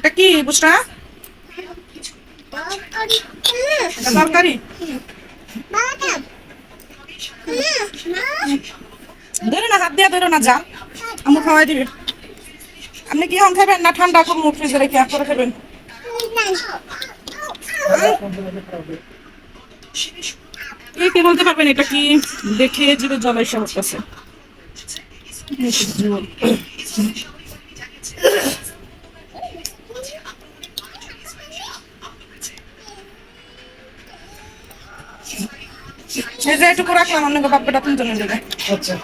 এটা কি বুঝরা? এটা তরকারি। ধরো না, হাত দিয়ে ধরো না, যা আমু খাওয়াই দিবে। আপনি কি এখন খাবেন না ঠান্ডা করবো ফ্রিজে রেখে করে খাবেন? কি বলতে পারবেন এটা কি? দেখে জিভে জল এসে উঠতেছে। এই যে একটু রাখলাম, অন্য বাপ্পাটা তিনজনের দেবে। আচ্ছা,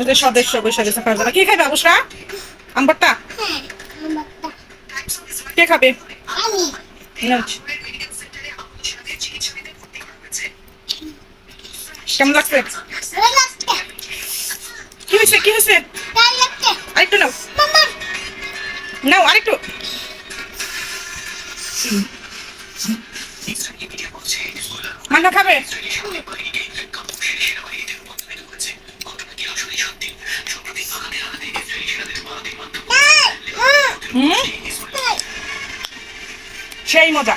এই যে সদস্য বসে গেছে খাওয়ার জন্য। কি খাবে অবশ্যই? আম্বরটা কে খাবে? না। কেমন লাগছে? কি হয়েছে, কি হয়েছে? আরেকটু নাও, নাও আরেকটু। মান্না খাবে? হুম, সেই মজা।